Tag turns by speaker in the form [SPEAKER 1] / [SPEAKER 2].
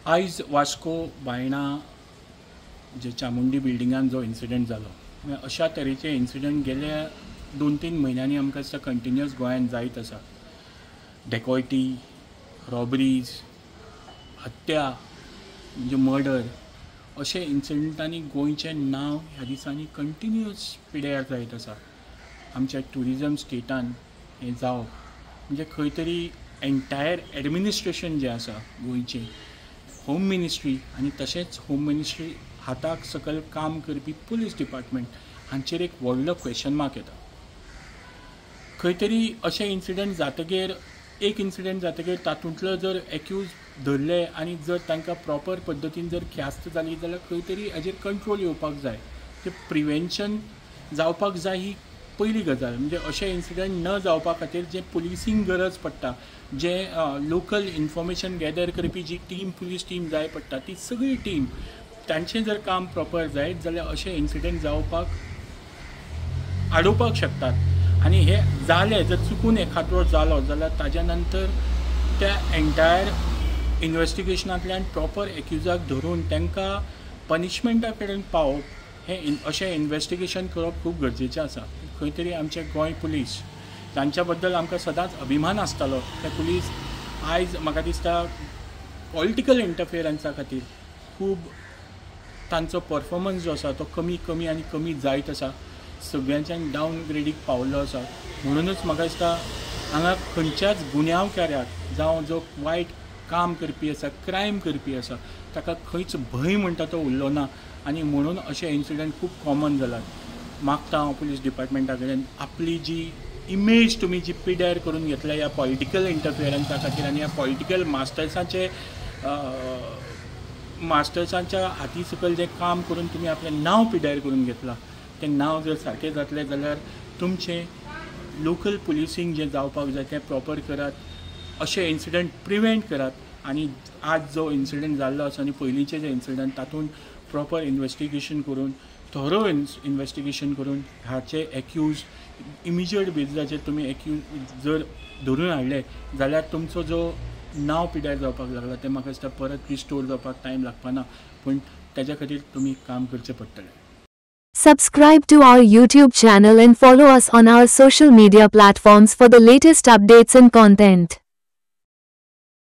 [SPEAKER 1] आयज वास्को बायणा जे चामुंडी बिल्डिंगान जो इन्सिडंट जालो अशा तरेचे इन्सिडंट गेल्या 2-3 म्हयन्यांनी आमकां दिसता कंटिन्युअस गोंयांत जायत आसा. डेकॉयटी, रॉबरीज, हत्या म्हणजे मर्डर अशे इन्सिडंटांनी गोंयचें नांव ह्या दिसांनी कंटिन्युअस पिड्यार जायत आसा. आमच्या ट्युरिजम स्टेटान हें जावप म्हणजे खंय तरी एंटायर एडमिनिस्ट्रेशन जें आसा गोंयचें, होम मिनिस्ट्री आनी तशेंच होम मिनिस्ट्री हाताक सकयल काम करपी पुलीस डिपार्टमेंट हांचेर एक व्हडलो क्वेश्चन मार्क येता. खंय तरी अशें इन्सिडंट जातकीर एक इन्सिडंट जातकीर तातूंतलो जर एक्यूज धरले आनी जर तांकां प्रॉपर पद्दतीन जर ख्यास्त जाली जाल्यार खंय तरी हाजेर कंट्रोल येवपाक जाय. ते प्रिवेंशन जावपाक जाय ही पयली गजाल. म्हणजे अशें इन्सिडंट न जावपा खातीर जे पुलिसींग गरज पडटा, जे लोकल इन्फॉर्मेशन गॅदर करपी जी टीम पुलीस टीम जाय पडटा ती सगळी टीम तांचें जर काम प्रॉपर जायत जाल्यार अशें इन्सिडंट जावपाक आडोवपाक शकतात. आनी हे जालें जर चुकून एखादो जालो जाल्यार ताज्या नंतर त्या एंटायर इन्वेस्टिगेशनांतल्यान प्रॉपर एक्युजाक धरून तांकां पनिशमेंटा कडेन पावप हें अशें इन्वेस्टिगेशन करप खूब गरजेचें आसा. खंय तरी आमचे गोंय पुलीस तांच्या बद्दल आमकां सदांच अभिमान आसतालो. ते पुलीस आयज म्हाका दिसता पॉलिटिकल इंटरफियरन्सा खातीर खूब तांचो परफॉर्मन्स जो आसा तो कमी आनी कमी जायत आसा. सगळ्यांच्यान डावनग्रेडीक पावल्लो आसा. म्हणूनच म्हाका दिसता हांगा खंयच्याच गुन्यांवकाराक जावं जो वायट काम करपी आसा, क्रायम करपी आसा, ताका खंयच भंय म्हणटा तो उरलो ना. आनी म्हणून अशे इन्सिडंट खूब कॉमन जालात. मागता हांव पुलीस डिपार्टमेंटा कडेन आपली जी इमेज तुमी जी पिड्यार करून घेतल्या ह्या पॉलिटिकल इंटरफियरन्सा खातीर आनी ह्या पॉलिटिकल मास्टर्सांच्या हाती सकयल जें काम करून तुमी आपलें नांव पिड्यार करून घेतलां तें नांव जर सारकें जातलें जाल्यार तुमचें लोकल पुलिसींग जें जावपाक जाय तें प्रॉपर करात. अशे इन्सिडंट प्रिवेंट करात. आनी आज जो इन्सिडंट जाल्लो आसा आनी पयलींचे जे इन्सिडंट तातूंत प्रॉपर इन्वेस्टिगेशन करून थोरो इन्वेस्टिगेशन करून हाचे एक्यूज इमिजिएट बेजिसाचेर तुमी एक्यूज जर धरून हाडले जाल्यार तुमचो जो नांव पिड्यार जावपाक लागला तें म्हाका दिसता परत रिस्टोर जावपाक टायम लागपाना. पूण तेज्या खातीर तुमी काम करचें पडटलें.
[SPEAKER 2] Subscribe to our YouTube channel and follow us on our social media platforms for the latest updates and content.